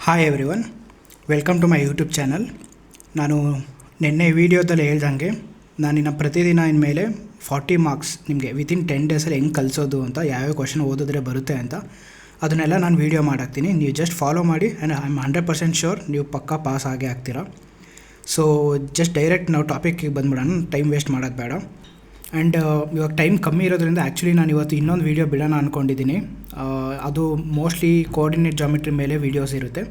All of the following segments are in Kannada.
Hi everyone, welcome to my YouTube channel. ನಾನು ನಿನ್ನೆ ವೀಡಿಯೋದಲ್ಲಿ ಹೇಳ್ದಂಗೆ ನಾನಿನ್ನು ಪ್ರತಿದಿನ ಇನ್ಮೇಲೆ 40 ಮಾರ್ಕ್ಸ್ ನಿಮಗೆ ವಿತಿನ್ 10 ಡೇಸಲ್ಲಿ ಹೆಂಗೆ ಕಲಿಸೋದು ಅಂತ, ಯಾವ್ಯಾವ ಕ್ವಶನ್ ಓದಿದ್ರೆ ಬರುತ್ತೆ ಅಂತ ಅದನ್ನೆಲ್ಲ ನಾನು ವೀಡಿಯೋ ಮಾಡಾಕ್ತೀನಿ. ನೀವು ಜಸ್ಟ್ ಫಾಲೋ ಮಾಡಿ ಆ್ಯಂಡ್ ಐ ಆಮ್ 100% ಶ್ಯೂರ್ ನೀವು ಪಕ್ಕಾ ಪಾಸ್ ಆಗೇ ಆಗ್ತೀರಾ. ಸೊ ಜಸ್ಟ್ ಡೈರೆಕ್ಟ್ ನಾವು ಟಾಪಿಕ್ಗೆ ಬಂದ್ಬಿಡೋಣ, ಟೈಮ್ ವೇಸ್ಟ್ ಮಾಡೋದು ಬೇಡ. ಆ್ಯಂಡ್ ಇವಾಗ ಟೈಮ್ ಕಮ್ಮಿ ಇರೋದ್ರಿಂದ ಆ್ಯಕ್ಚುಲಿ ನಾನು ಇವತ್ತು ಇನ್ನೊಂದು ವೀಡಿಯೋ ಬಿಡೋಣ ಅಂದ್ಕೊಂಡಿದ್ದೀನಿ. ಅದು ಮೋಸ್ಟ್ಲಿ ಕೋಆರ್ಡಿನೇಟ್ ಜಾಮೆಟ್ರಿ ಮೇಲೆ ವೀಡಿಯೋಸ್ ಇರುತ್ತೆ.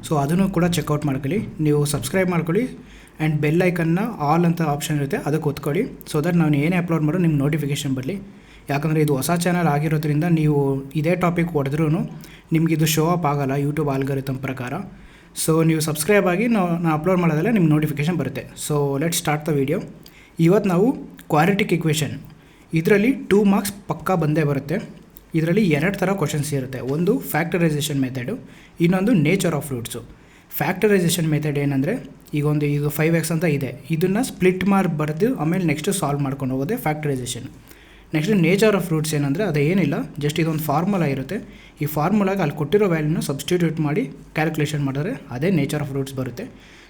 ಸೊ ಅದನ್ನು ಕೂಡ ಚೆಕ್ಔಟ್ ಮಾಡ್ಕೊಳ್ಳಿ. ನೀವು ಸಬ್ಸ್ಕ್ರೈಬ್ ಮಾಡ್ಕೊಳ್ಳಿ ಆ್ಯಂಡ್ ಬೆಲ್ ಐಕನ್ನ ಆಲ್ ಅಂತ ಆಪ್ಷನ್ ಇರುತ್ತೆ, ಅದಕ್ಕೆ ಒತ್ಕೊಳ್ಳಿ. ಸೊ ದಟ್ ನಾನು ಏನೇ ಅಪ್ಲೋಡ್ ಮಾಡೋ ನಿಮ್ಗೆ ನೋಟಿಫಿಕೇಷನ್ ಬರಲಿ. ಯಾಕಂದರೆ ಇದು ಹೊಸ ಚಾನಲ್ ಆಗಿರೋದ್ರಿಂದ ನೀವು ಇದೇ ಟಾಪಿಕ್ ಹೊಡೆದ್ರೂ ನಿಮಗಿದು ಶೋ ಅಪ್ ಆಗೋಲ್ಲ ಯೂಟ್ಯೂಬ್ ಆಲ್ಗಾರಿಥಮ್ ಪ್ರಕಾರ. ಸೊ ನೀವು ಸಬ್ಸ್ಕ್ರೈಬ್ ಆಗಿ ನಾನು ಅಪ್ಲೋಡ್ ಮಾಡೋದಲ್ಲ ನಿಮ್ಗೆ ನೋಟಿಫಿಕೇಷನ್ ಬರುತ್ತೆ. So let start the video. ಇವತ್ತು ನಾವು ಕ್ವಾಡ್ರಾಟಿಕ್ ಇಕ್ವೇಷನ್, ಇದರಲ್ಲಿ 2 ಮಾರ್ಕ್ಸ್ ಪಕ್ಕಾ ಬಂದೇ ಬರುತ್ತೆ. ಇದರಲ್ಲಿ 2 ಥರ ಕ್ವಶನ್ಸ್ ಇರುತ್ತೆ. ಒಂದು ಫ್ಯಾಕ್ಟರೈಸೇಷನ್ ಮೆಥಡು, ಇನ್ನೊಂದು nature of roots. Factorisation method ಏನಂದರೆ, ಇದು 5x ಅಂತ ಇದೆ, ಇದನ್ನು ಸ್ಪ್ಲಿಟ್ ಮಾಡಿ ಬರೆದು ಆಮೇಲೆ ನೆಕ್ಸ್ಟ್ ಸಾಲ್ವ್ ಮಾಡ್ಕೊಂಡು ಹೋಗೋದೇ factorisation. Next nature of roots ಏನಂದರೆ ಅದು ಏನಿಲ್ಲ, ಜಸ್ಟ್ ಇದೊಂದು ಫಾರ್ಮುಲಾ ಇರುತ್ತೆ. ಈ ಫಾರ್ಮುಲಾಗೆ ಅಲ್ಲಿ ಕೊಟ್ಟಿರೋ ವ್ಯಾಲ್ಯೂನ ಸಬ್ಸ್ಟಿಟ್ಯೂಟ್ ಮಾಡಿ ಕ್ಯಾಲ್ಕುಲೇಷನ್ ಮಾಡಿದ್ರೆ ಅದೇ ನೇಚರ್ ಆಫ್ ರೂಟ್ಸ್ ಬರುತ್ತೆ.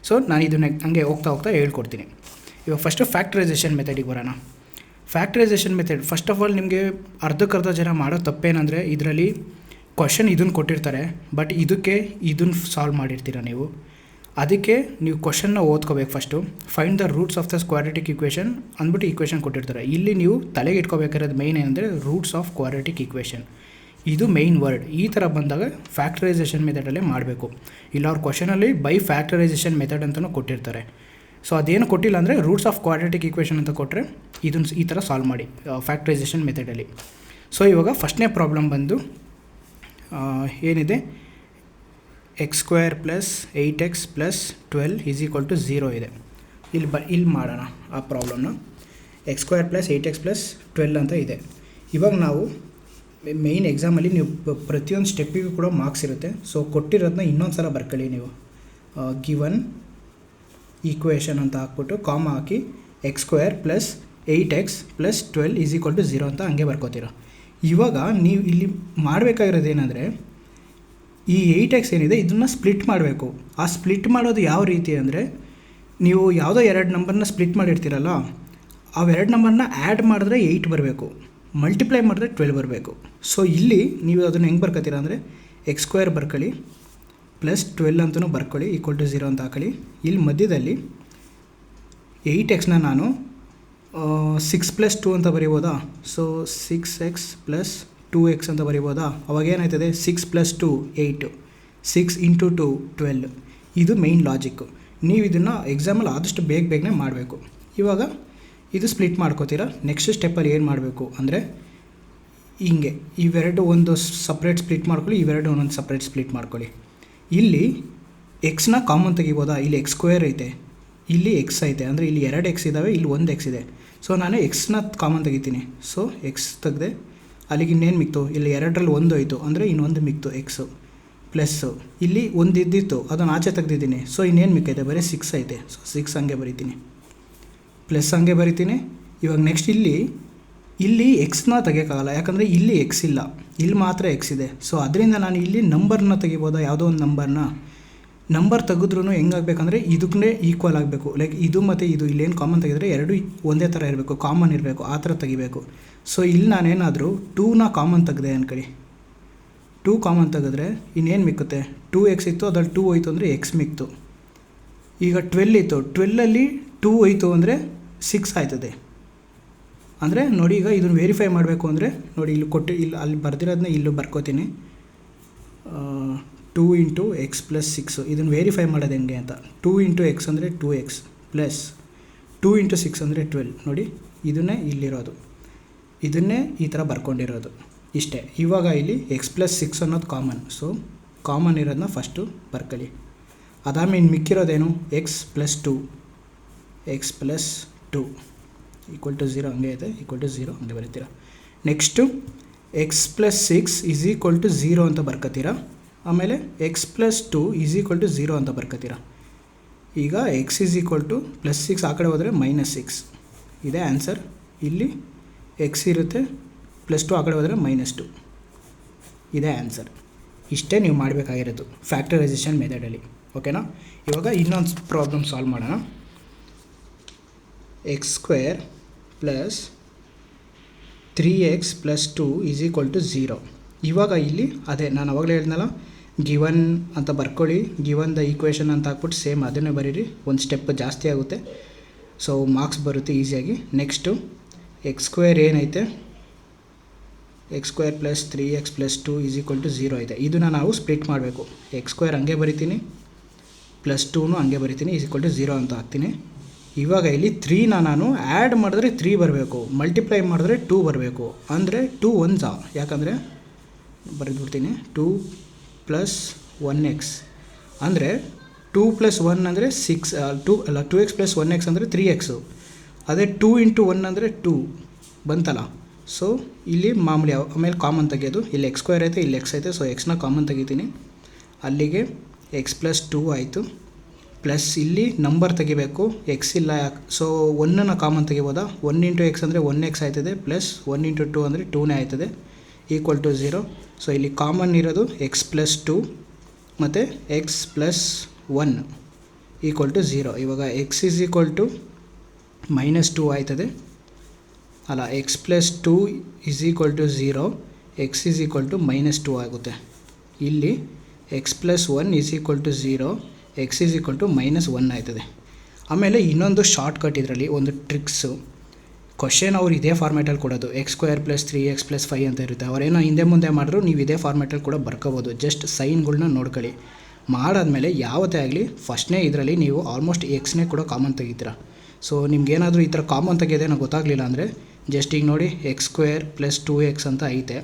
ಸೊ ನಾನು ಇದನ್ನ ಹಂಗೆ ಹೋಗ್ತಾ ಹೇಳ್ಕೊಡ್ತೀನಿ. ಇವಾಗ ಫಸ್ಟು ಫ್ಯಾಕ್ಟರೈಸೇಷನ್ ಮೆಥಡಿಗೆ ಬರೋಣ. Factorisation method first of all ನಿಮಗೆ ಅರ್ಧಕ್ಕರ್ಧ ಜನ ಮಾಡೋ ತಪ್ಪೇನೆಂದರೆ, ಇದರಲ್ಲಿ ಕ್ವಶನ್ ಇದನ್ನು ಕೊಟ್ಟಿರ್ತಾರೆ, ಬಟ್ ಇದನ್ನು ಸಾಲ್ವ್ ಮಾಡಿರ್ತೀರ ನೀವು. ಅದಕ್ಕೆ ನೀವು ಕ್ವಶನ್ನ ಓದ್ಕೋಬೇಕು. First find the roots of the quadratic equation ಅಂದ್ಬಿಟ್ಟು ಇಕ್ವೇಷನ್ ಕೊಟ್ಟಿರ್ತಾರೆ. ಇಲ್ಲಿ ನೀವು ತಲೆಗೆ ಇಟ್ಕೋಬೇಕಾಗಿರೋದು ಮೈನ್ ಏನಂದರೆ ರೂಟ್ಸ್ ಆಫ್ ಕ್ವಾಡ್ರಾಟಿಕ್ ಇಕ್ವೇಷನ್, ಇದು ಮೈನ್ ವರ್ಡ್. ಈ ಥರ ಬಂದಾಗ ಫ್ಯಾಕ್ಟರೈಸೇಷನ್ ಮೆಥಡಲ್ಲೇ ಮಾಡಬೇಕು. ಇಲ್ಲ ಅವ್ರ ಕ್ವಶನಲ್ಲಿ ಬೈ ಫ್ಯಾಕ್ಟರೈಸೇಷನ್ ಮೆಥಡ್ ಅಂತಲೂ ಕೊಟ್ಟಿರ್ತಾರೆ. ಸೊ ಅದೇನು ಕೊಟ್ಟಿಲ್ಲ ಅಂದರೆ ರೂಟ್ಸ್ ಆಫ್ ಕ್ವಾಡ್ರಾಟಿಕ್ ಇಕ್ವೇಷನ್ ಅಂತ ಕೊಟ್ಟರೆ ಇದನ್ನು ಈ ಥರ ಸಾಲ್ವ್ ಮಾಡಿ ಫ್ಯಾಕ್ಟರೈಸೇಷನ್ ಮೆಥಡಲ್ಲಿ. ಸೊ ಇವಾಗ ಫಸ್ಟ್ನೇ ಪ್ರಾಬ್ಲಮ್ ಬಂದು ಏನಿದೆ, x² + 8x + 12 = 0 ಇದೆ. ಇಲ್ಲಿ ಮಾಡೋಣ ಆ ಪ್ರಾಬ್ಲಮ್ನ. x² + 8x + 12 ಅಂತ ಇದೆ. ಇವಾಗ ನಾವು ಮೇಯ್ನ್ ಎಕ್ಸಾಮಲ್ಲಿ ನೀವು ಪ್ರತಿಯೊಂದು ಸ್ಟೆಪ್ಪಿಗೂ ಕೂಡ ಮಾರ್ಕ್ಸ್ ಇರುತ್ತೆ. ಸೊ ಕೊಟ್ಟಿರೋದನ್ನ ಇನ್ನೊಂದು ಸಲ ಬರ್ಕೊಳ್ಳಿ. ನೀವು ಗಿವನ್ ಈಕ್ವೇಷನ್ ಅಂತ ಹಾಕ್ಬಿಟ್ಟು ಕಾಮ ಹಾಕಿ x² + 8x + 12 = 0 ಅಂತ ಹಂಗೆ ಬರ್ಕೋತೀರ. ಇವಾಗ ನೀವು ಇಲ್ಲಿ ಮಾಡಬೇಕಾಗಿರೋದು ಏನಂದರೆ, ಈ 8x ಏನಿದೆ ಇದನ್ನು ಸ್ಪ್ಲಿಟ್ ಮಾಡಬೇಕು. ಆ ಸ್ಪ್ಲಿಟ್ ಮಾಡೋದು ಯಾವ ರೀತಿ ಅಂದರೆ, ನೀವು ಯಾವುದೋ 2 ನಂಬರ್ನ ಸ್ಪ್ಲಿಟ್ ಮಾಡಿರ್ತೀರಲ್ಲ, ಅವೆರಡು ನಂಬರ್ನ ಆ್ಯಡ್ ಮಾಡಿದ್ರೆ 8 ಬರಬೇಕು, ಮಲ್ಟಿಪ್ಲೈ ಮಾಡಿದ್ರೆ 12 ಬರಬೇಕು. ಸೊ ಇಲ್ಲಿ ನೀವು ಅದನ್ನು ಹೆಂಗೆ ಬರ್ಕೋತೀರ ಅಂದರೆ, x² ಬರ್ಕೊಳ್ಳಿ +12 ಅಂತಲೂ ಬರ್ಕೊಳ್ಳಿ =0 ಅಂತ ಹಾಕೊಳ್ಳಿ. ಇಲ್ಲಿ ಮಧ್ಯದಲ್ಲಿ 8xನ ನಾನು 6 + 2 ಅಂತ ಬರೀಬೋದಾ? ಸೊ 6x + 2x ಅಂತ ಬರೀಬೋದಾ? ಅವಾಗ ಏನಾಯ್ತದೆ, 6 + 2 8, 6 × 2 12. ಇದು ಮೇಯ್ನ್ ಲಾಜಿಕ್ಕು. ನೀವು ಇದನ್ನು ಎಕ್ಸಾಮಲ್ಲಿ ಆದಷ್ಟು ಬೇಗನೆ ಮಾಡಬೇಕು. ಇವಾಗ ಇದು ಸ್ಪ್ಲಿಟ್ ಮಾಡ್ಕೋತೀರಾ. ನೆಕ್ಸ್ಟ್ ಸ್ಟೆಪ್ಪಲ್ಲಿ ಏನು ಮಾಡಬೇಕು ಅಂದರೆ, ಹಿಂಗೆ ಇವೆರಡು ಒಂದು ಸಪ್ರೇಟ್ ಸ್ಪ್ಲಿಟ್ ಮಾಡ್ಕೊಳ್ಳಿ, ಇವೆರಡು ಒಂದೊಂದು ಸಪ್ರೇಟ್ ಸ್ಪ್ಲಿಟ್ ಮಾಡ್ಕೊಳ್ಳಿ. ಇಲ್ಲಿ ಎಕ್ಸ್ನ ಕಾಮನ್ ತೆಗಿಬೋದಾ? ಇಲ್ಲಿ x² ಐತೆ, ಇಲ್ಲಿ x ಐತೆ, ಅಂದರೆ ಇಲ್ಲಿ 2 x ಇದ್ದಾವೆ, ಇಲ್ಲಿ 1 x ಇದೆ. ಸೊ ನಾನು ಎಕ್ಸ್ನ ಕಾಮನ್ ತೆಗಿತೀನಿ. ಸೊ ಎಕ್ಸ್ ತೆಗೆದೆ, ಅಲ್ಲಿಗೆ ಇನ್ನೇನು ಮಿಕ್ತು, ಇಲ್ಲಿ 2ರಲ್ಲಿ 1 ಹೋಯಿತು, ಅಂದರೆ ಇನ್ನೊಂದು ಮಿಕ್ತು ಎಕ್ಸು. ಪ್ಲಸ್ಸು ಇಲ್ಲಿ 1 ಇದ್ದಿತ್ತು, ಅದನ್ನು ಆಚೆ ತೆಗೆದಿದ್ದೀನಿ. ಸೊ ಇನ್ನೇನು ಮಿಕ್ಕೈತೆ, ಬರೀ 6 ಐತೆ. ಸೊ 6 ಹಂಗೆ ಬರಿತೀನಿ, ಪ್ಲಸ್ ಹಂಗೆ ಬರಿತೀನಿ. ಇವಾಗ ನೆಕ್ಸ್ಟ್ ಇಲ್ಲಿ ಎಕ್ಸ್ನ ತೆಗಿಯೋಕ್ಕಾಗಲ್ಲ, ಯಾಕಂದರೆ ಇಲ್ಲಿ ಎಕ್ಸ್ ಇಲ್ಲ, ಇಲ್ಲಿ ಮಾತ್ರ ಎಕ್ಸ್ ಇದೆ. ಸೊ ಅದರಿಂದ ನಾನು ಇಲ್ಲಿ ನಂಬರ್ನ ತೆಗಿಬೋದಾ? ಯಾವುದೋ ಒಂದು ನಂಬರ್ ತೆಗೆದ್ರೂ ಹೆಂಗಾಗಬೇಕಂದ್ರೆ ಇದಕ್ಕೇ ಈಕ್ವಲ್ ಆಗಬೇಕು. ಲೈಕ್ ಇದು ಮತ್ತು ಇದು ಇಲ್ಲೇನು ಕಾಮನ್ ತೆಗೆದ್ರೆ ಎರಡು ಒಂದೇ ಥರ ಇರಬೇಕು, ಕಾಮನ್ ಇರಬೇಕು, ಆ ಥರ ತೆಗಿಬೇಕು. ಸೊ ಇಲ್ಲಿ ನಾನೇನಾದರೂ 2ನ ಕಾಮನ್ ತೆಗೆದೆ ಅಂದ್ಕೊಳ್ಳಿ, 2 ಕಾಮನ್ ತೆಗೆದ್ರೆ ಇನ್ನೇನು ಮಿಕ್ಕುತ್ತೆ, 2x ಇತ್ತು, ಅದ್ರಲ್ಲಿ 2 ಹೋಯ್ತು ಅಂದರೆ ಎಕ್ಸ್ ಮಿಕ್ತು. ಈಗ 12 ಇತ್ತು, 12ಅಲ್ಲಿ 2 ಹೋಯ್ತು ಅಂದರೆ 6 ಆಯ್ತದೆ. ಅಂದರೆ ನೋಡಿ, ಈಗ ಇದನ್ನು ವೆರಿಫೈ ಮಾಡಬೇಕು ಅಂದರೆ ನೋಡಿ, ಇಲ್ಲಿ ಅಲ್ಲಿ ಬರ್ದಿರೋದನ್ನ ಇಲ್ಲೂ ಬರ್ಕೋತೀನಿ. 2 × x + 6 ಇದನ್ನು ವೆರಿಫೈ ಮಾಡೋದು ಹೆಂಗೆ ಅಂತ. 2 × x ಅಂದರೆ 2x ಪ್ಲಸ್ 2 × 6 ಅಂದರೆ 12. ನೋಡಿ ಇದನ್ನೇ ಇಲ್ಲಿರೋದು, ಇದನ್ನೇ ಈ ಥರ ಬರ್ಕೊಂಡಿರೋದು, ಇಷ್ಟೇ. ಇವಾಗ ಇಲ್ಲಿ x + 6 ಅನ್ನೋದು ಕಾಮನ್. ಸೊ ಕಾಮನ್ ಇರೋದನ್ನ ಫಸ್ಟು ಬರ್ಕೊಳ್ಳಿ. ಅದಾದ್ಮೇಲೆ ಮಿಕ್ಕಿರೋದೇನು, x + 2 = 0 ಹಂಗೆ ಐತೆ, =0 ಹಂಗೆ ಬರೀತೀರ. ನೆಕ್ಸ್ಟು x + 6 = 0 ಅಂತ ಬರ್ಕೋತೀರ. ಆಮೇಲೆ x + 2 = 0 ಅಂತ ಬರ್ಕೋತೀರ. ಈಗ x +6 ಆ ಕಡೆ ಹೋದರೆ -6 ಇದೆ ಆನ್ಸರ್. ಇಲ್ಲಿ x ಇರುತ್ತೆ, +2 ಆ ಕಡೆ ಹೋದರೆ -2 ಇದೆ ಆನ್ಸರ್. ಇಷ್ಟೇ ನೀವು ಮಾಡಬೇಕಾಗಿರೋದು ಫ್ಯಾಕ್ಟರೈಸೇಷನ್ ಮೆಥಡಲ್ಲಿ. ಓಕೆನಾ? ಇವಾಗ ಇನ್ನೊಂದು ಪ್ರಾಬ್ಲಮ್ ಸಾಲ್ವ್ ಮಾಡೋಣ. X square plus 3x + 2 = 0. ಇವಾಗ ಇಲ್ಲಿ ಅದೇ ನಾನು ಅವಾಗಲೇ ಹೇಳಿದ್ನಲ್ಲ, ಗಿವನ್ ಅಂತ ಬರ್ಕೊಳ್ಳಿ, ಗಿವನ್ ದ ಈಕ್ವೇಷನ್ ಅಂತ ಹಾಕ್ಬಿಟ್ಟು ಸೇಮ್ ಅದನ್ನೇ ಬರೀರಿ, ಒಂದು ಸ್ಟೆಪ್ ಜಾಸ್ತಿ ಆಗುತ್ತೆ, ಸೊ ಮಾರ್ಕ್ಸ್ ಬರುತ್ತೆ ಈಸಿಯಾಗಿ. ನೆಕ್ಸ್ಟು ಎಕ್ಸ್ ಸ್ಕ್ವೇರ್ ಏನೈತೆ, ಎಕ್ಸ್ ಸ್ಕ್ವೇರ್ ಪ್ಲಸ್ 3x + 2 = 0 ಇದೆ. ಇದನ್ನು ನಾವು ಸ್ಪ್ಲಿಟ್ ಮಾಡಬೇಕು. ಎಕ್ಸ್ ಸ್ಕ್ವೇರ್ ಹಂಗೆ ಬರಿತೀನಿ, ಪ್ಲಸ್ 2 ಹಂಗೆ ಬರಿತೀನಿ, = 0 ಅಂತ ಹಾಕ್ತೀನಿ. ಇವಾಗ ಇಲ್ಲಿ 3ನ ನಾನು ಆ್ಯಡ್ ಮಾಡಿದ್ರೆ 3 ಬರಬೇಕು, ಮಲ್ಟಿಪ್ಲೈ ಮಾಡಿದ್ರೆ 2 ಬರಬೇಕು. ಅಂದರೆ 2 1s, ಯಾಕಂದರೆ ಬರೆದ್ಬಿಡ್ತೀನಿ, 2 + 1x ಅಂದರೆ 2 + 1 ಅಂದರೆ 6, 2x + 1x ಅಂದರೆ 3x. ಅದೇ 2 × 1 ಅಂದರೆ 2 ಬಂತಲ್ಲ. ಸೊ ಇಲ್ಲಿ ಮಾಮೂಲಿ ಆಮೇಲೆ ಕಾಮನ್ ತೆಗೆಯೋದು. ಇಲ್ಲಿ ಎಕ್ಸ್ ಸ್ಕ್ವೇರ್ ಐತೆ, ಇಲ್ಲಿ ಎಕ್ಸ್ ಐತೆ, ಸೊ ಎಕ್ಸ್ನ ಕಾಮನ್ ತೆಗಿತೀನಿ. ಅಲ್ಲಿಗೆ x + 2 ಆಯಿತು. ಪ್ಲಸ್ ಇಲ್ಲಿ ನಂಬರ್ ತೆಗಿಬೇಕು, ಎಕ್ಸ್ ಇಲ್ಲ, ಯಾಕೆ, ಸೊ 1ನ ಕಾಮನ್ ತೆಗಿಬೋದಾ. 1 × x ಅಂದರೆ 1x ಆಯ್ತದೆ, ಪ್ಲಸ್ 1 × 2 ಅಂದರೆ 2ನೇ ಆಯ್ತದೆ, = 0. ಸೊ ಇಲ್ಲಿ ಕಾಮನ್ ಇರೋದು x + 2 ಮತ್ತು x + 1 = 0. ಇವಾಗ x = -2 ಆಯ್ತದೆ ಅಲ್ಲ, x + 2 = 0, x -2 ಆಗುತ್ತೆ. ಇಲ್ಲಿ x + 1 = 0, x -1 ಆಯ್ತದೆ. ಆಮೇಲೆ ಇನ್ನೊಂದು ಶಾರ್ಟ್ಕಟ್, ಇದರಲ್ಲಿ ಒಂದು ಟ್ರಿಕ್ಸು. ಕ್ವಶನ್ ಅವ್ರು ಇದೇ ಫಾರ್ಮ್ಯಾಟಲ್ಲಿ ಕೊಡೋದು, x² + 3x + 5 ಅಂತ ಇರುತ್ತೆ. ಅವರೇನೋ ಹಿಂದೆ ಮುಂದೆ ಮಾಡಿದ್ರು ನೀವು ಇದೇ ಫಾರ್ಮ್ಯಾಟಲ್ಲಿ ಕೂಡ ಬರ್ಕೋಬೋದು. ಜಸ್ಟ್ ಸೈನ್ಗಳನ್ನ ನೋಡ್ಕೊಳ್ಳಿ. ಮಾಡಾದ್ಮೇಲೆ ಯಾವತ್ತೇ ಆಗಲಿ ಫಸ್ಟ್ನೇ ಇದರಲ್ಲಿ ನೀವು ಆಲ್ಮೋಸ್ಟ್ ಎಕ್ಸ್ನೇ ಕೂಡ ಕಾಮನ್ ತೆಗಿತೀರ. ಸೊ ನಿಮ್ಗೇನಾದರೂ ಈ ಥರ ಕಾಮನ್ ತೆಗಿಯೋದೇನೋ ಗೊತ್ತಾಗಲಿಲ್ಲ ಅಂದರೆ ಜಸ್ಟ್ ಈಗ ನೋಡಿ, x² + 2x ಅಂತ ಐತೆ,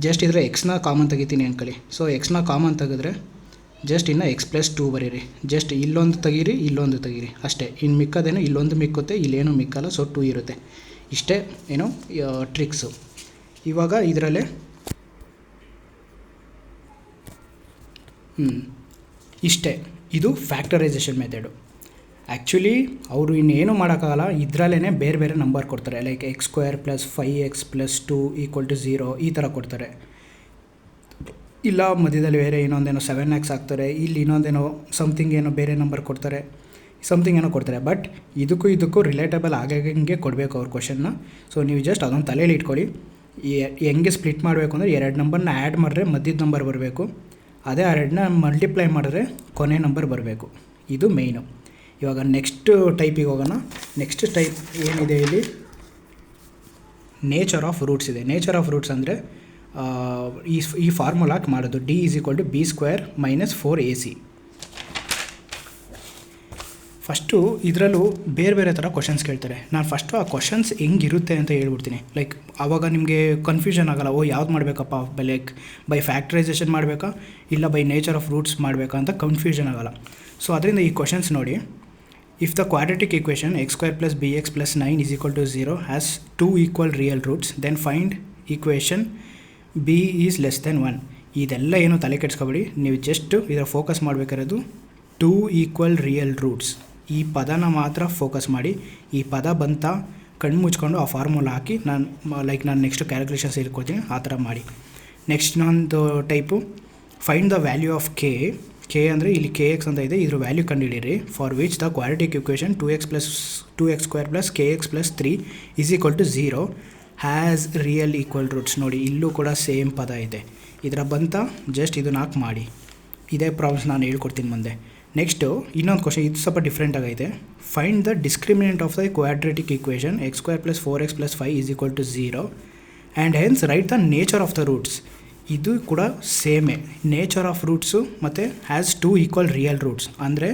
ಜಸ್ಟ್ ಇದರ ಎಕ್ಸ್ನ ಕಾಮನ್ ತೆಗಿತೀನಿ ಅಂದ್ಕೊಳ್ಳಿ. ಸೊ ಎಕ್ಸ್ನ ಕಾಮನ್ ತೆಗೆದ್ರೆ ಜಸ್ಟ್ ಇನ್ನು x + 2 ಬರೀರಿ. ಜಸ್ಟ್ ಇಲ್ಲೊಂದು ತೆಗೀರಿ, ಇಲ್ಲೊಂದು ತೆಗೀರಿ, ಅಷ್ಟೇ. ಇನ್ನು ಮಿಕ್ಕೋದೇನೋ ಇಲ್ಲೊಂದು ಮಿಕ್ಕುತ್ತೆ, ಇಲ್ಲೇನೂ ಮಿಕ್ಕಲ್ಲ, ಸೊ 2 ಇರುತ್ತೆ. ಇಷ್ಟೇ ಏನೋ ಟ್ರಿಕ್ಸು. ಇವಾಗ ಇದರಲ್ಲೇ ಇಷ್ಟೇ, ಇದು ಫ್ಯಾಕ್ಟರೈಸೇಷನ್ ಮೆಥಡು. ಆ್ಯಕ್ಚುಲಿ ಅವರು ಇನ್ನೇನು ಮಾಡೋಕ್ಕಾಗಲ್ಲ, ಇದರಲ್ಲೇ ಬೇರೆ ಬೇರೆ ನಂಬರ್ ಕೊಡ್ತಾರೆ. ಲೈಕ್ x² + 5x + 2 = 0 ಈ ಥರ ಕೊಡ್ತಾರೆ. ಇಲ್ಲ ಮಧ್ಯದಲ್ಲಿ ಬೇರೆ ಇನ್ನೊಂದೇನೋ 7x ಹಾಕ್ತಾರೆ, ಇಲ್ಲಿ ಇನ್ನೊಂದೇನೋ ಸಮಥಿಂಗ್ ಏನೋ ಬೇರೆ ನಂಬರ್ ಕೊಡ್ತಾರೆ, ಸಮಥಿಂಗ್ ಏನೋ ಕೊಡ್ತಾರೆ. ಬಟ್ ಇದಕ್ಕೂ ರಿಲೇಟಬಲ್ ಆಗಂಗೆ ಕೊಡಬೇಕು ಅವ್ರ ಕ್ವಶನ್ನ. ಸೊ ನೀವು ಜಸ್ಟ್ ಅದೊಂದು ತಲೆಯಲ್ಲಿ ಇಟ್ಕೊಳ್ಳಿ. ಹೆಂಗೆ ಸ್ಪ್ಲಿಟ್ ಮಾಡಬೇಕು ಅಂದರೆ 2 ನಂಬರ್ನ ಆ್ಯಡ್ ಮಾಡಿದ್ರೆ ಮಧ್ಯದ ನಂಬರ್ ಬರಬೇಕು, ಅದೇ 2ನ ಮಲ್ಟಿಪ್ಲೈ ಮಾಡಿದ್ರೆ ಕೊನೆ ನಂಬರ್ ಬರಬೇಕು. ಇದು ಮೇಯ್ನು. ಇವಾಗ ನೆಕ್ಸ್ಟ್ ಟೈಪಿಗೆ ಹೋಗೋಣ. ನೆಕ್ಸ್ಟ್ ಟೈಪ್ ಏನಿದೆ ಇಲ್ಲಿ, ನೇಚರ್ ಆಫ್ ರೂಟ್ಸ್ ಇದೆ. ನೇಚರ್ ಆಫ್ ರೂಟ್ಸ್ ಅಂದರೆ ಈ ಫಾರ್ಮುಲಾಕ್ಕೆ ಮಾಡೋದು, D = b² - 4ac. ಫಸ್ಟು ಇದರಲ್ಲೂ ಬೇರೆ ಬೇರೆ ಥರ ಕ್ವಶನ್ಸ್ ಕೇಳ್ತಾರೆ. ನಾನು ಫಸ್ಟು ಆ ಕ್ವಶನ್ಸ್ ಹೆಂಗಿರುತ್ತೆ ಅಂತ ಹೇಳ್ಬಿಡ್ತೀನಿ. ಲೈಕ್ ಆವಾಗ ನಿಮಗೆ ಕನ್ಫ್ಯೂಷನ್ ಆಗೋಲ್ಲ, ಯಾವ್ದು ಮಾಡಬೇಕಪ್ಪ, ಲೈಕ್ ಬೈ ಫ್ಯಾಕ್ಟ್ರೈಸೇಷನ್ ಮಾಡಬೇಕಾ ಇಲ್ಲ ಬೈ ನೇಚರ್ ಆಫ್ ರೂಟ್ಸ್ ಮಾಡಬೇಕಾ ಅಂತ ಕನ್ಫ್ಯೂಷನ್ ಆಗೋಲ್ಲ. ಸೊ ಅದರಿಂದ ಈ ಕ್ವಶನ್ಸ್ ನೋಡಿ. If the quadratic equation x² + bx + 9 = 0 has 2 equal real roots, then find equation b is << 1. ಇದೆಲ್ಲ ಏನು ತಲೆ ಕೆಡಿಸ್ಕೊಬೇಡಿ, ನೀವು ಜಸ್ಟ್ ಇದರ ಫೋಕಸ್ ಮಾಡಬೇಕಾಗಿರೋದು 2 ಈಕ್ವಲ್ ರಿಯಲ್ ರೂಟ್ಸ್. ಈ ಪದನ ಮಾತ್ರ ಫೋಕಸ್ ಮಾಡಿ. ಈ ಪದ ಬಂತ ಕಣ್ಣು ಮುಚ್ಕೊಂಡು ಆ ಫಾರ್ಮುಲಾ ಹಾಕಿ ನಾನು ನೆಕ್ಸ್ಟ್ ಕ್ಯಾಲ್ಕುಲೇಷನ್ಸ್ ಹೇಳ್ಕೊಡ್ತೀನಿ, ಆ ಥರ ಮಾಡಿ. ನೆಕ್ಸ್ಟ್ ಇನ್ನೊಂದು type, find the value of K ಅಂದರೆ ಇಲ್ಲಿ kx ಅಂತ ಇದೆ, ಇದ್ರ ವ್ಯಾಲ್ಯೂ ಕಂಡುಹಿಡಿಯಿರಿ. For which the quadratic equation 2x² + kx + 3 = 0 has real equal roots. ನೋಡಿ ಇಲ್ಲೂ ಕೂಡ ಸೇಮ್ ಪದ ಇದೆ. ಇದರ ಬಂತ ಜಸ್ಟ್ ಇದನ್ನ ಹಾಕಿ ಮಾಡಿ. ಇದೇ ಪ್ರಾಬ್ಲಮ್ಸ್ ನಾನು ಹೇಳ್ಕೊಡ್ತೀನಿ ಮುಂದೆ. ನೆಕ್ಸ್ಟು ಇನ್ನೊಂದು ಕ್ವಶನ್, ಇದು ಸ್ವಲ್ಪ ಡಿಫ್ರೆಂಟ್ ಆಗೈತೆ. Find the discriminant of the quadratic equation x² + 4x + 5 = 0 and hence write the nature of the roots. ಇದು ಕೂಡ ಸೇಮೇ, ನೇಚರ್ ಆಫ್ ರೂಟ್ಸು ಮತ್ತು ಹ್ಯಾಸ್ 2 ಈಕ್ವಲ್ ರಿಯಲ್ ರೂಟ್ಸ್. ಅಂದರೆ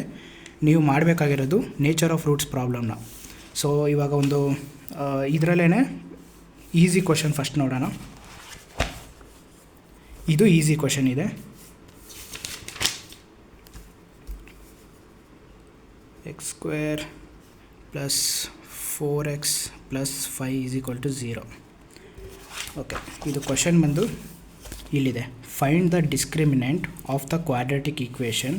ನೀವು ಮಾಡಬೇಕಾಗಿರೋದು ನೇಚರ್ ಆಫ್ ರೂಟ್ಸ್ ಪ್ರಾಬ್ಲಮ್ನ. ಸೊ ಇವಾಗ ಒಂದು ಇದರಲ್ಲೇ ಈಸಿ ಕ್ವಶನ್ ಫಸ್ಟ್ ನೋಡೋಣ. ಇದು ಈಸಿ ಕ್ವಶನ್ ಇದೆ. x² + 4x + 5 = 0. ಓಕೆ, ಇದು ಕ್ವಶನ್ ಬಂದು ಇಲ್ಲಿದೆ. Find the discriminant of the quadratic equation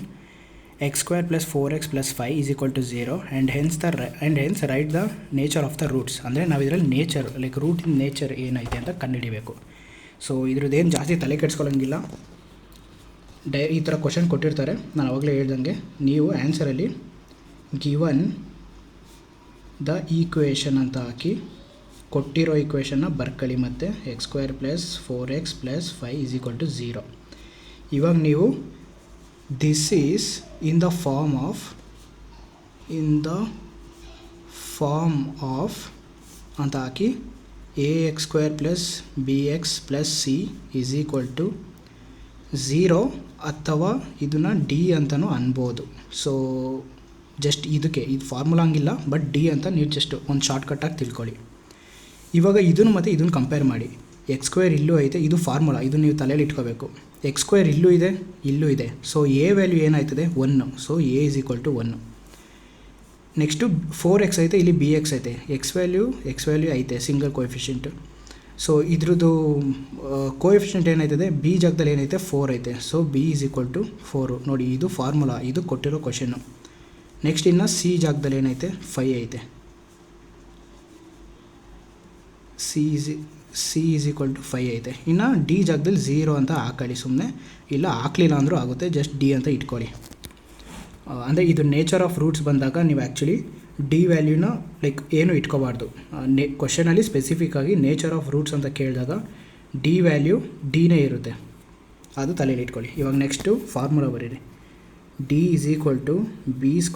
x² + 4x + 5 = 0 and hence write the nature of the roots. ಅಂದರೆ ನಾವು ಇದರಲ್ಲಿ ನೇಚರ್ ಲೈಕ್ ರೂಟಿನ ನೇಚರ್ ಏನೈತೆ ಅಂತ ಕಂಡುಹಿಡಿಬೇಕು. ಸೊ ಇದ್ರದ್ದೇನು ಜಾಸ್ತಿ ತಲೆ ಕೆಡಿಸ್ಕೊಳ್ಳೋಂಗಿಲ್ಲ. ಈ ಥರ ಕ್ವಶನ್ ಕೊಟ್ಟಿರ್ತಾರೆ, ನಾನು ಆವಾಗಲೇ ಹೇಳ್ದಂಗೆ ನೀವು ಆನ್ಸರಲ್ಲಿ ಗಿವನ್ ದ ಈಕ್ವೇಷನ್ ಅಂತ ಹಾಕಿ ಕೊಟ್ಟಿರೋ ಈಕ್ವೇಷನ್ನ ಬರ್ಕೊಳ್ಳಿ. ಮತ್ತು x² + 4x + 5 = 0. ಇವಾಗ ನೀವು this is in the form of ಅಂತ ಹಾಕಿ ax² + bx + c = 0 ಅಥವಾ ಇದನ್ನು ಡಿ ಅಂತಲೂ ಅನ್ಬೋದು. ಸೊ ಜಸ್ಟ್ ಇದಕ್ಕೆ ಇದು ಫಾರ್ಮುಲಾ ಹಂಗಿಲ್ಲ, ಬಟ್ ಡಿ ಅಂತ ನೀವು ಜಸ್ಟ್ ಒಂದು ಶಾರ್ಟ್ಕಟ್ಟಾಗಿ ತಿಳ್ಕೊಳ್ಳಿ. ಇವಾಗ ಇದನ್ನು ಮತ್ತು ಇದನ್ನು ಕಂಪೇರ್ ಮಾಡಿ. x² ಇಲ್ಲೂ ಐತೆ, ಇದು ಫಾರ್ಮುಲಾ, ಇದು ನೀವು ತಲೆಯಲ್ಲಿ ಇಟ್ಕೋಬೇಕು. x² ಇಲ್ಲೂ ಇದೆ, ಇಲ್ಲೂ ಇದೆ. ಸೊ ಎ ವ್ಯಾಲ್ಯೂ ಏನಾಯ್ತದೆ 1. So a = 1. ನೆಕ್ಸ್ಟು 4x ಐತೆ, ಇಲ್ಲಿ bx ಐತೆ. ಎಕ್ಸ್ ವ್ಯಾಲ್ಯೂ ಐತೆ, ಸಿಂಗಲ್ ಕೋಎಫಿಷಿಯಂಟ್. ಸೊ ಇದ್ರದ್ದು ಕೋಎಫಿಷಿಯಂಟ್ ಏನಾಯ್ತದೆ, ಬಿ ಜಾಗದಲ್ಲಿ ಏನೈತೆ 4 ಐತೆ. So b = 4. ನೋಡಿ, ಇದು ಫಾರ್ಮುಲಾ, ಇದು ಕೊಟ್ಟಿರೋ ಕ್ವಶನ್ನು. ನೆಕ್ಸ್ಟ್ ಇನ್ನು ಸಿ ಜಾಗದಲ್ಲಿ ಏನೈತೆ 5 ಐತೆ. ಸಿ = 5 ಐತೆ. ಇನ್ನು ಡಿ ಜಾಗದಲ್ಲಿ 0 ಅಂತ ಹಾಕೊಳ್ಳಿ ಸುಮ್ಮನೆ, ಇಲ್ಲ ಹಾಕಲಿಲ್ಲ ಅಂದರೂ ಆಗುತ್ತೆ, ಜಸ್ಟ್ ಡಿ ಅಂತ ಇಟ್ಕೊಳ್ಳಿ. ಅಂದರೆ ಇದು ನೇಚರ್ ಆಫ್ ರೂಟ್ಸ್ ಬಂದಾಗ ನೀವು ಆ್ಯಕ್ಚುಲಿ ಡಿ ವ್ಯಾಲ್ಯೂನ ಲೈಕ್ ಏನು ಇಟ್ಕೋಬಾರ್ದು. ಕ್ವಶನಲ್ಲಿ ಸ್ಪೆಸಿಫಿಕ್ಕಾಗಿ ನೇಚರ್ ಆಫ್ ರೂಟ್ಸ್ ಅಂತ ಕೇಳಿದಾಗ ಡಿ ವ್ಯಾಲ್ಯೂ ಡಿನೇ ಇರುತ್ತೆ, ಅದು ತಲೆಯಲ್ಲಿ ಇಟ್ಕೊಳ್ಳಿ. ಇವಾಗ ನೆಕ್ಸ್ಟು ಫಾರ್ಮುಲಾ ಬರೀರಿ. D = b² -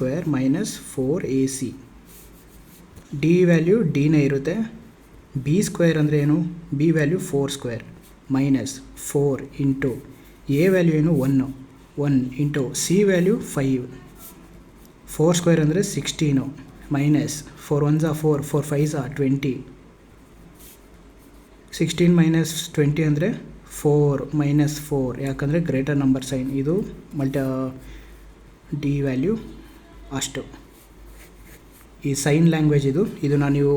4ac. D value ಡಿನೇ ಇರುತ್ತೆ. b² ಅಂದರೆ ಏನು, B value 4² -4 into A value ಏನು 1 ಇಂಟು ಸಿ ವ್ಯಾಲ್ಯೂ 5. 4² ಅಂದರೆ 16 ಮೈನಸ್ 4 1s 4 4 5s 20. 16 - 20 ಅಂದರೆ 4 - 4, ಯಾಕಂದರೆ ಗ್ರೇಟರ್ ನಂಬರ್ ಸೈನ್. ಇದು ಡಿ ವ್ಯಾಲ್ಯೂ ಅಷ್ಟು. ಈ ಸೈನ್ ಲ್ಯಾಂಗ್ವೇಜ್ ಇದನ್ನು ನೀವು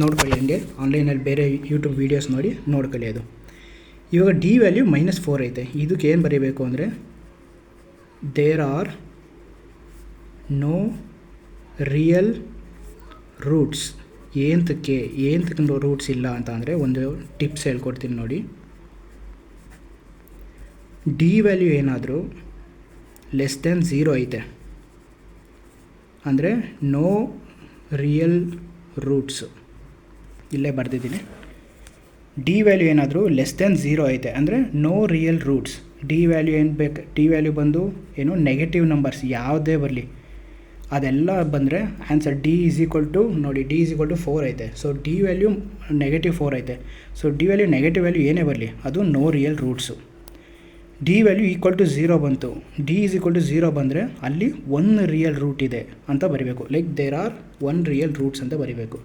ನೋಡ್ಕೊಳ್ಳಿ, ಹಂಗೆ ಆನ್ಲೈನಲ್ಲಿ ಬೇರೆ ಯೂಟ್ಯೂಬ್ ವೀಡಿಯೋಸ್ ನೋಡ್ಕೊಳ್ಳಿ ಅದು. ಇವಾಗ ಡಿ ವ್ಯಾಲ್ಯೂ -4 ಐತೆ. ಇದಕ್ಕೆ ಏನು ಬರೀಬೇಕು ಅಂದರೆ there are no real roots. ಏನಕ್ಕೆ ರೂಟ್ಸ್ ಇಲ್ಲ ಅಂತ ಅಂದರೆ ಒಂದು ಟಿಪ್ಸ್ ಹೇಳ್ಕೊಡ್ತೀನಿ ನೋಡಿ. ಡಿ ವ್ಯಾಲ್ಯೂ ಏನಾದರೂ <0 ಐತೆ ಅಂದರೆ ನೋ ರಿಯಲ್ ರೂಟ್ಸು. ಇಲ್ಲೇ ಬರೆದಿದ್ದೀನಿ. ಡಿ ವ್ಯಾಲ್ಯೂ ಏನಾದರೂ <0 ಐತೆ ಅಂದರೆ no real roots. D value ಏನು ಬೇಕು, ಡಿ ವ್ಯಾಲ್ಯೂ ಬಂದು ಏನು ನೆಗೆಟಿವ್ ನಂಬರ್ಸ್ ಯಾವುದೇ ಬರಲಿ ಅದೆಲ್ಲ ಬಂದರೆ ಆನ್ಸರ್ ಡಿ ನೋಡಿ ಡಿ 4 ಐತೆ. ಸೊ ಡಿ ವ್ಯಾಲ್ಯೂ -4 ಐತೆ. So D value negative value ಏನೇ ಬರಲಿ ಅದು no real roots. D value =0 ಬಂತು. ಡಿ 0 ಬಂದರೆ ಅಲ್ಲಿ 1 ರಿಯಲ್ ರೂಟ್ ಇದೆ ಅಂತ ಬರೀಬೇಕು. Like there are 1 real roots ಅಂತ ಬರೀಬೇಕು.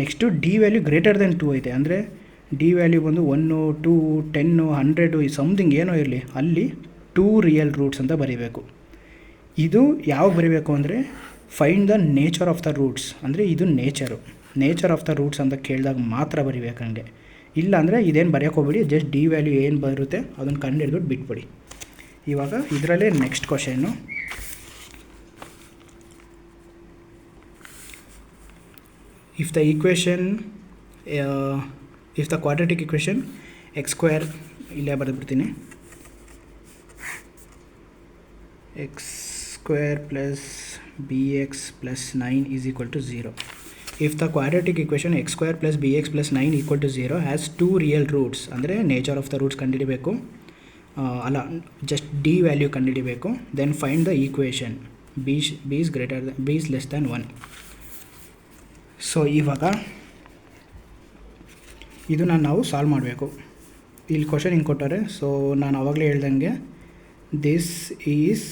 ನೆಕ್ಸ್ಟು ಡಿ ವ್ಯಾಲ್ಯೂ >2 ಐತೆ ಅಂದರೆ ಡಿ ವ್ಯಾಲ್ಯೂ ಬಂದು 1 2 10 100 ಸಮಥಿಂಗ್ ಏನೋ ಇರಲಿ, ಅಲ್ಲಿ 2 ರಿಯಲ್ ರೂಟ್ಸ್ ಅಂತ ಬರೀಬೇಕು. ಇದು ಯಾವಾಗ ಬರೀಬೇಕು ಅಂದರೆ find the nature of the roots. ಅಂದರೆ ಇದು ನೇಚರ್ ಆಫ್ ದ ರೂಟ್ಸ್ ಅಂತ ಕೇಳಿದಾಗ ಮಾತ್ರ ಬರೀಬೇಕು ಹಂಗೆ. ಇಲ್ಲ ಅಂದರೆ ಇದೇನು ಬರೆಯೋಕೆ ಹೋಗ್ಬಿಡಿ, ಜಸ್ಟ್ ಡಿ ವ್ಯಾಲ್ಯೂ ಏನು ಬರುತ್ತೆ ಅದನ್ನು ಕಂಡುಹಿಡಿದ್ಬಿಟ್ಟು ಬಿಟ್ಬಿಡಿ. ಇವಾಗ ಇದರಲ್ಲೇ next question. If the quadratic equation x² ಇಲ್ಲೇ ಬರೆದ್ಬಿಡ್ತೀನಿ. x² + bx + 9 = 0. If the quadratic equation x² + bx + 9 = 0 has 2 real roots, ಅಂದರೆ ನೇಚರ್ ಆಫ್ ದ ರೂಟ್ಸ್ ಕಂಡುಹಿಡಿಬೇಕು, ಅಲ್ಲ ಜಸ್ಟ್ ಡಿ ವ್ಯಾಲ್ಯೂ ಕಂಡುಹಿಡಿಬೇಕು. Then find the equation b is less than 1. So ಇವಾಗ ಇದನ್ನು ನಾವು ಸಾಲ್ವ್ ಮಾಡಬೇಕು. ಇಲ್ಲಿ ಕ್ವಶನ್ ಹಿಂಗೆ ಕೊಟ್ಟಾರೆ. ಸೊ ನಾನು ಆವಾಗಲೇ ಹೇಳ್ದಂಗೆ this is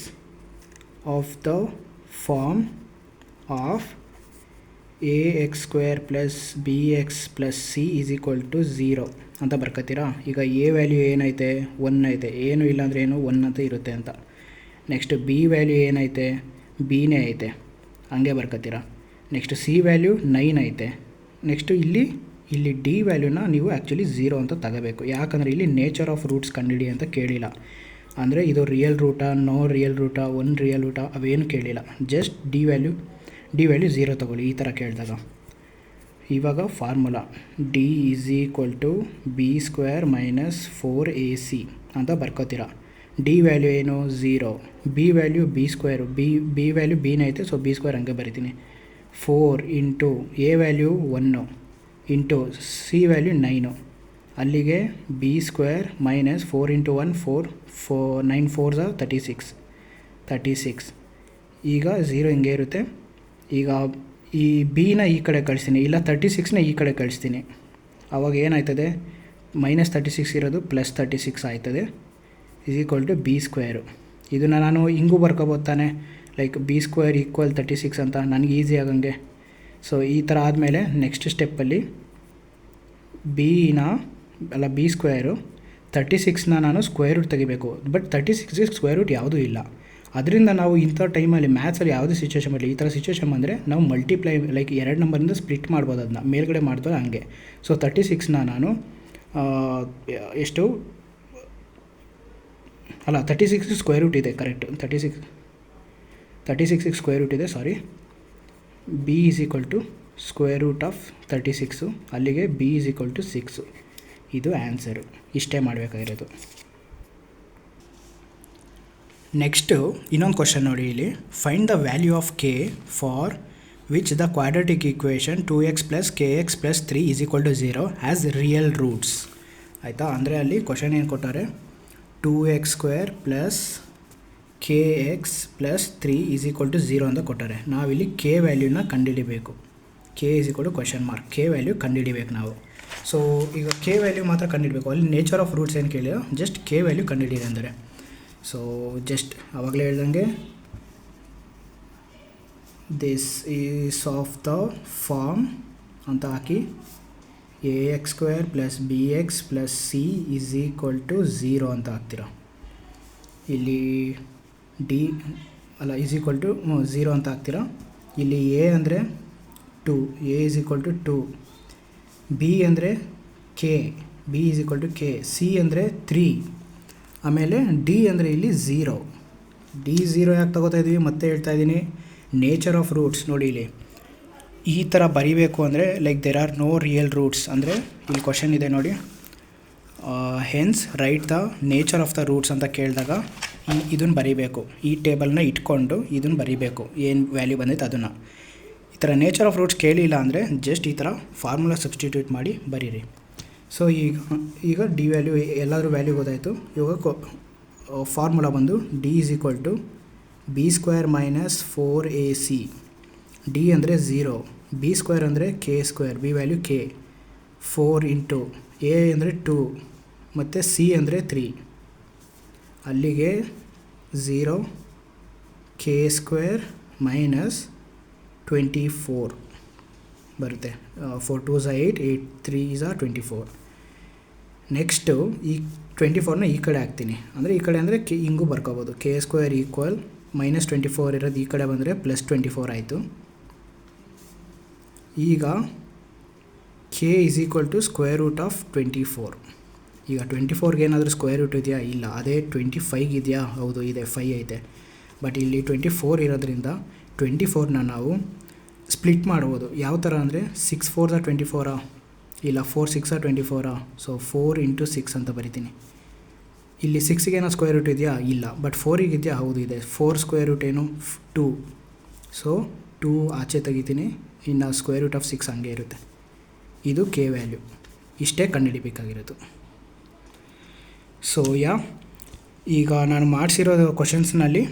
of the form of ax² + bx + c = 0 ಅಂತ ಬರ್ಕೋತೀರಾ. ಈಗ ಎ ವ್ಯಾಲ್ಯೂ ಏನೈತೆ 1 ಐತೆ, ಏನು ಇಲ್ಲ ಅಂದರೆ ಏನು 1 ಅಂತ ಇರುತ್ತೆ ಅಂತ. ನೆಕ್ಸ್ಟ್ ಬಿ ವ್ಯಾಲ್ಯೂ ಏನೈತೆ ಬಿನೇ ಐತೆ, ಹಂಗೆ ಬರ್ಕೋತೀರಾ. ನೆಕ್ಸ್ಟ್ ಸಿ ವ್ಯಾಲ್ಯೂ 9 ಐತೆ. ನೆಕ್ಸ್ಟು ಇಲ್ಲಿ ಡಿ ವ್ಯಾಲ್ಯೂನ ನೀವು ಆ್ಯಕ್ಚುಲಿ 0 ಅಂತ ತಗೋಬೇಕು, ಯಾಕಂದರೆ ಇಲ್ಲಿ ನೇಚರ್ ಆಫ್ ರೂಟ್ಸ್ ಕಂಡುಹಿಡಿ ಅಂತ ಕೇಳಿಲ್ಲ. ಅಂದರೆ ಇದು ರಿಯಲ್ ರೂಟಾ ನೋ ರಿಯಲ್ ರೂಟಾ 1 ರಿಯಲ್ ರೂಟಾ ಅವೇನು ಕೇಳಿಲ್ಲ. ಜಸ್ಟ್ ಡಿ ವ್ಯಾಲ್ಯೂ 0 ತೊಗೊಳ್ಳಿ ಈ ಥರ ಕೇಳಿದಾಗ. ಇವಾಗ ಫಾರ್ಮುಲಾ ಡಿ b² - 4ac ಅಂತ ಬರ್ಕೋತೀರಾ. ಡಿ ವ್ಯಾಲ್ಯೂ ಏನು 0, B value B square, B value ಬಿನೇ ಐತೆ, ಸೊ ಬಿ ಸ್ಕ್ವೇರ್ ಹಂಗೆ ಬರಿತೀನಿ. 4 into A value 1 into C value 9, ಅಲ್ಲಿಗೆ ಬಿ ಸ್ಕ್ವೇರ್ ಮೈನಸ್ 4 ಇಂಟು 1 4 9 4 36. ಈಗ 0 ಹಿಂಗೆ ಇರುತ್ತೆ. ಈಗ ಈ ಬಿನ ಈ ಕಡೆ ಕಳಿಸ್ತೀನಿ, ಇಲ್ಲ 36ನ ಈ ಕಡೆ ಕಳಿಸ್ತೀನಿ. ಆವಾಗ ಏನಾಯ್ತದೆ, -36 ಇರೋದು +36 ಆಯ್ತದೆ, = ಬಿ ಸ್ಕ್ವೇರು. ಇದನ್ನು ನಾನು ಹಿಂಗೂ ಬರ್ಕೋಬೋದು ತಾನೆ, ಲೈಕ್ ಬಿ ಸ್ಕ್ವೇರ್ ಈಕ್ವಲ್ 36 ಅಂತ, ನನಗೆ ಈಸಿ ಆಗಂಗೆ. ಸೊ ಈ ಥರ ಆದಮೇಲೆ ನೆಕ್ಸ್ಟ್ ಸ್ಟೆಪ್ಪಲ್ಲಿ ಬಿ ಸ್ಕ್ವೇರು 36ನ ನಾನು ಸ್ಕ್ವೇರ್ ರೂಟ್ ತೆಗಿಬೇಕು. ಬಟ್ 36ಗೆ ಸ್ಕ್ವೇರ್ ರೂಟ್ ಯಾವುದೂ ಇಲ್ಲ. ಅದರಿಂದ ನಾವು ಇಂಥ ಟೈಮಲ್ಲಿ ಮ್ಯಾಥ್ಸಲ್ಲಿ ಯಾವುದೇ ಸಿಚುವೇಷನ್ ಬರಲಿ, ಈ ಥರ ಸಿಚುವೇಷನ್ ಬಂದರೆ ನಾವು ಮಲ್ಟಿಪ್ಲೈ ಲೈಕ್ 2 ನಂಬರಿಂದ ಸ್ಪ್ಲಿಟ್ ಮಾಡ್ಬೋದು, ಅದನ್ನ ಮೇಲ್ಗಡೆ ಮಾಡ್ತಾರೆ ಹಂಗೆ. ಸೊ 36ನ ನಾನು 36 ಸ್ಕ್ವೇರ್ ರೂಟ್ ಇದೆ, ಕರೆಕ್ಟ್. 36 ಸ್ಕ್ವೇರ್ ರೂಟ್ ಇದೆ, ಸಾರಿ. ಬಿ = ಸ್ಕ್ವೇರ್ ರೂಟ್ ಆಫ್ 36, ಅಲ್ಲಿಗೆ ಬಿ = 6. ಇದು ಆನ್ಸರು. ಇಷ್ಟೇ ಮಾಡಬೇಕಾಗಿರೋದು. ನೆಕ್ಸ್ಟು ಇನ್ನೊಂದು ಕ್ವಶನ್ ನೋಡಿ ಇಲ್ಲಿ. Find the value of K for which the quadratic equation 2x + kx + 3 = 0 has real roots. ಆಯಿತಾ, ಅಂದರೆ ಅಲ್ಲಿ ಕ್ವಶನ್ ಏನು ಕೊಟ್ಟಾರೆ, 2x² + kx + 3 = 0 ಅಂತ ಕೊಟ್ಟಾರೆ. ನಾವಿಲ್ಲಿ ಕೆ ವ್ಯಾಲ್ಯೂನ ಕಂಡುಹಿಡಿಬೇಕು. ಕೆ = ಕೆ ವ್ಯಾಲ್ಯೂ ಕಂಡುಹಿಡಿಬೇಕು ನಾವು. ಸೊ ಈಗ ಕೆ ವ್ಯಾಲ್ಯೂ ಮಾತ್ರ ಕಂಡುಹಿಡಬೇಕು. ಅಲ್ಲಿ ನೇಚರ್ ಆಫ್ ರೂಟ್ಸ್ ಏನು ಕೇಳಿಲ್ಲ, ಜಸ್ಟ್ ಕೆ ವ್ಯಾಲ್ಯೂ ಕಂಡುಹಿಡಿಯಿರಿ ಅಂದರೆ. ಸೊ ಜಸ್ಟ್ ಆವಾಗಲೇ ಹೇಳ್ದಂಗೆ this is of the form ಅಂತ ಹಾಕಿ ax² + bx + c = 0 ಅಂತ ಹಾಕ್ತೀರ. ಇಲ್ಲಿ = 0 ಅಂತ ಹಾಕ್ತೀರ. ಇಲ್ಲಿ a ಅಂದರೆ 2, a = 2, b ಅಂದರೆ k, b = k, c ಅಂದರೆ 3, ಆಮೇಲೆ ಡಿ ಅಂದರೆ ಇಲ್ಲಿ 0. ಡಿ 0 ಯಾಕೆ ತಗೋತಾ ಇದ್ದೀವಿ ಮತ್ತೆ ಹೇಳ್ತಾ ಇದ್ದೀನಿ, ನೇಚರ್ ಆಫ್ ರೂಟ್ಸ್ ನೋಡಿ. ಇಲ್ಲಿ ಈ ಥರ ಬರೀಬೇಕು ಅಂದರೆ like there are no real roots. ಅಂದರೆ ಇಲ್ಲಿ ಕ್ವಶನ್ ಇದೆ ನೋಡಿ, hence write the nature of the roots ಅಂತ ಕೇಳಿದಾಗ ಇದನ್ನು ಬರೀಬೇಕು. ಈ ಟೇಬಲ್ನ ಇಟ್ಕೊಂಡು ಇದನ್ನು ಬರೀಬೇಕು, ಏನು ವ್ಯಾಲ್ಯೂ ಬಂದೈತೆ ಅದನ್ನು. ಈ ಥರ ನೇಚರ್ ಆಫ್ ರೂಟ್ಸ್ ಕೇಳಿಲ್ಲ ಅಂದರೆ ಜಸ್ಟ್ ಈ ಥರ ಫಾರ್ಮುಲಾ ಸಬ್ಸ್ಟಿಟ್ಯೂಟ್ ಮಾಡಿ ಬರೀರಿ. ಸೊ ಈಗ ಡಿ ವ್ಯಾಲ್ಯೂ ಎಲ್ಲಾದರೂ ವ್ಯಾಲ್ಯೂ ಗೊತ್ತಾಯಿತು. ಇವಾಗ ಫಾರ್ಮುಲಾ ಬಂದು ಡಿ = b² - 4ac. ಡಿ ಅಂದರೆ 0, b² ಅಂದರೆ k², B value k, 4 into A ಅಂದರೆ 2 ಮತ್ತು ಸಿ ಅಂದರೆ 3, ಅಲ್ಲಿಗೆ 0 k² - 24 ಬರುತ್ತೆ. 4 2s 8, 8 3s 24. ನೆಕ್ಸ್ಟು ಈ 24ನ ಈ ಕಡೆ ಹಾಕ್ತೀನಿ. ಅಂದರೆ ಈ ಕಡೆ ಅಂದರೆ ಹಿಂಗೂ ಬರ್ಕೋಬೋದು. k² = -24 ಇರೋದು ಈ ಕಡೆ ಬಂದರೆ +24 ಆಯಿತು. ಈಗ k = ಸ್ಕ್ವೇರ್ ರೂಟ್ ಆಫ್ 24. ಈಗ 24ಗೆ ಏನಾದರೂ ಸ್ಕ್ವೇರ್ ರೂಟ್ ಇದೆಯಾ? ಇಲ್ಲ. ಅದೇ 25 ಇದೆಯಾ? ಹೌದು ಇದೆ, 5 ಐತೆ. ಬಟ್ ಇಲ್ಲಿ 24 ಇರೋದ್ರಿಂದ 24ನ ನಾವು ಸ್ಪ್ಲಿಟ್ ಮಾಡ್ಬೋದು. ಯಾವ ಥರ ಅಂದರೆ 6 4s 24, ಇಲ್ಲ 4 6s 24. ಸೊ 4 ಇಂಟು 6 ಅಂತ ಬರಿತೀನಿ. ಇಲ್ಲಿ 6ಗೆ ಏನೋ ಸ್ಕ್ವೇರ್ ರೂಟ್ ಇದೆಯಾ? ಇಲ್ಲ. ಬಟ್ 4ಗೆ ಇದೆಯಾ? ಹೌದು ಇದೆ. 4 ಸ್ಕ್ವೇರ್ ರೂಟ್ ಏನು? 2. ಸೊ 2 ಆಚೆ ತೆಗಿತೀನಿ, ಇನ್ನು ಸ್ಕ್ವೇರ್ ರೂಟ್ ಆಫ್ 6 ಹಂಗೆ ಇರುತ್ತೆ. ಇದು ಕೆ ವ್ಯಾಲ್ಯೂ. ಇಷ್ಟೇ ಕಂಡುಹಿಡಿಬೇಕಾಗಿರೋದು. ಸೊ ಈಗ ನಾನು ಮಾಡಿಸಿರೋ ಕ್ವಶನ್ಸ್ನಲ್ಲಿ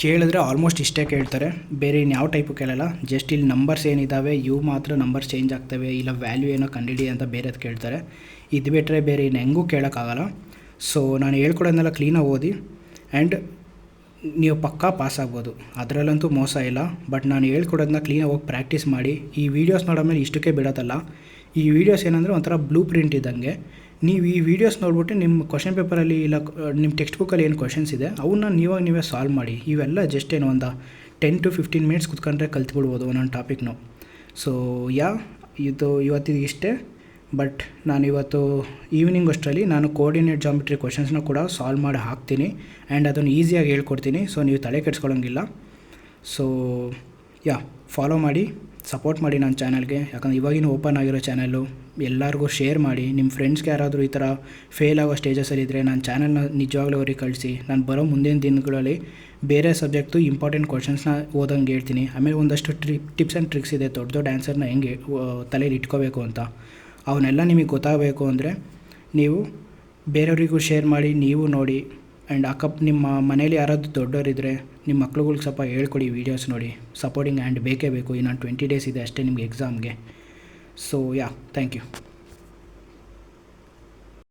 ಕೇಳಿದ್ರೆ ಆಲ್ಮೋಸ್ಟ್ ಇಷ್ಟೇ ಕೇಳ್ತಾರೆ, ಬೇರೆ ಇನ್ಯಾವ ಟೈಪು ಕೇಳಲ್ಲ. ಜಸ್ಟ್ ಇಲ್ಲಿ ನಂಬರ್ಸ್ ಏನಿದ್ದಾವೆ ಇವು ಮಾತ್ರ ನಂಬರ್ಸ್ ಚೇಂಜ್ ಆಗ್ತವೆ, ಇಲ್ಲ ವ್ಯಾಲ್ಯೂ ಏನೋ ಕಂಡುಹಿಡಿ ಅಂತ ಬೇರೆದು ಕೇಳ್ತಾರೆ. ಇದು ಬಿಟ್ಟರೆ ಬೇರೆ ಇನ್ನು ಹೆಂಗೂ ಕೇಳೋಕ್ಕಾಗಲ್ಲ. ಸೊ ನಾನು ಹೇಳ್ಕೊಡೋದನ್ನೆಲ್ಲ ಕ್ಲೀನಾಗಿ ಓದಿ ಆ್ಯಂಡ್ ನೀವು ಪಕ್ಕಾ ಪಾಸ್ ಆಗ್ಬೋದು, ಅದರಲ್ಲಂತೂ ಮೋಸ ಇಲ್ಲ. ಬಟ್ ನಾನು ಹೇಳ್ಕೊಡೋದನ್ನ ಕ್ಲೀನಾಗಿ ಹೋಗಿ ಪ್ರಾಕ್ಟೀಸ್ ಮಾಡಿ. ಈ ವೀಡಿಯೋಸ್ ನೋಡೋಮೇಲೆ ಇಷ್ಟಕ್ಕೆ ಬಿಡೋದಲ್ಲ. ಈ ವಿಡಿಯೋಸ್ ಏನಂದರೆ ಒಂಥರ ಬ್ಲೂ ಪ್ರಿಂಟ್ ಇದ್ದಂಗೆ. ನೀವು ಈ ವಿಡಿಯೋಸ್ ನೋಡ್ಬಿಟ್ಟು ನಿಮ್ಮ ಕ್ವಶನ್ ಪೇಪರಲ್ಲಿ ಇಲ್ಲ ನಿಮ್ಮ ಟೆಕ್ಸ್ಟ್ ಬುಕ್ಕಲ್ಲಿ ಏನು ಕ್ವಶನ್ಸ್ ಇದೆ ಅವನ್ನ ನೀವೇ ಸಾಲ್ವ್ ಮಾಡಿ. ಇವೆಲ್ಲ ಜಸ್ಟ್ ಏನು ಒಂದು 10 to 15 ಮಿನಿಟ್ಸ್ ಕುತ್ಕೊಂಡ್ರೆ ಕಲ್ತ್ಬಿಡ್ಬೋದು ಒಂದೊಂದು ಟಾಪಿಕ್ನು. ಸೊ ಇವತ್ತಿಗೆ ಇಷ್ಟೇ. ಬಟ್ ನಾನು ಇವತ್ತು ಈವ್ನಿಂಗ್ ಅಷ್ಟರಲ್ಲಿ ನಾನು ಕೋಆರ್ಡಿನೇಟ್ ಜಾಮೆಟ್ರಿ ಕ್ವಶನ್ಸ್ನ ಕೂಡ ಸಾಲ್ವ್ ಮಾಡಿ ಹಾಕ್ತೀನಿ ಆ್ಯಂಡ್ ಅದನ್ನು ಈಸಿಯಾಗಿ ಹೇಳ್ಕೊಡ್ತೀನಿ. ಸೊ ನೀವು ತಲೆ ಕೆಡಿಸ್ಕೊಳ್ಳೋಂಗಿಲ್ಲ. ಸೊ ಫಾಲೋ ಮಾಡಿ, ಸಪೋರ್ಟ್ ಮಾಡಿ ನನ್ನ ಚಾನಲ್ಗೆ. ಯಾಕಂದರೆ ಇವಾಗಿನ ಓಪನ್ ಆಗಿರೋ ಚಾನಲ್ಲು, ಎಲ್ಲರಿಗೂ ಶೇರ್ ಮಾಡಿ. ನಿಮ್ಮ ಫ್ರೆಂಡ್ಸ್ಗೆ ಯಾರಾದರೂ ಈ ಥರ ಫೇಲ್ ಆಗೋ ಸ್ಟೇಜಸಲ್ಲಿದ್ದರೆ ನನ್ನ ಚಾನಲ್ನ ನಿಜವಾಗ್ಲೂ ಅವ್ರಿಗೆ ಕಳಿಸಿ. ನಾನು ಬರೋ ಮುಂದಿನ ದಿನಗಳಲ್ಲಿ ಬೇರೆ ಸಬ್ಜೆಕ್ಟು ಇಂಪಾರ್ಟೆಂಟ್ ಕ್ವಶನ್ಸ್ನ ಓದಂಗೆ ಹೇಳ್ತೀನಿ. ಆಮೇಲೆ ಒಂದಷ್ಟು ಟಿಪ್ಸ್ ಆ್ಯಂಡ್ ಟ್ರಿಕ್ಸ್ ಇದೆ ದೊಡ್ಡ ದೊಡ್ಡ ಆನ್ಸರ್ನ ಹೆಂಗೆ ತಲೆಯಲ್ಲಿ ಇಟ್ಕೋಬೇಕು ಅಂತ. ಅವನ್ನೆಲ್ಲ ನಿಮಗೆ ಗೊತ್ತಾಗಬೇಕು ಅಂದರೆ ನೀವು ಬೇರೆಯವರಿಗೂ ಶೇರ್ ಮಾಡಿ, ನೀವು ನೋಡಿ. ಆ್ಯಂಡ್ ನಿಮ್ಮ ಮನೇಲಿ ಯಾರಾದರೂ ದೊಡ್ಡವರಿದ್ದರೆ ನಿಮ್ಮ ಮಕ್ಳುಗಳ್ಗೆ ಸ್ವಲ್ಪ ಹೇಳ್ಕೊಡಿ, ವೀಡಿಯೋಸ್ ನೋಡಿ. ಸಪೋರ್ಟಿಂಗ್ ಹ್ಯಾಂಡ್ ಬೇಕೇ ಬೇಕು. ಇನ್ನೊಂದು 20 ಡೇಸ್ ಇದೆ ಅಷ್ಟೇ ನಿಮಗೆ ಎಕ್ಸಾಮ್ಗೆ. So thank you.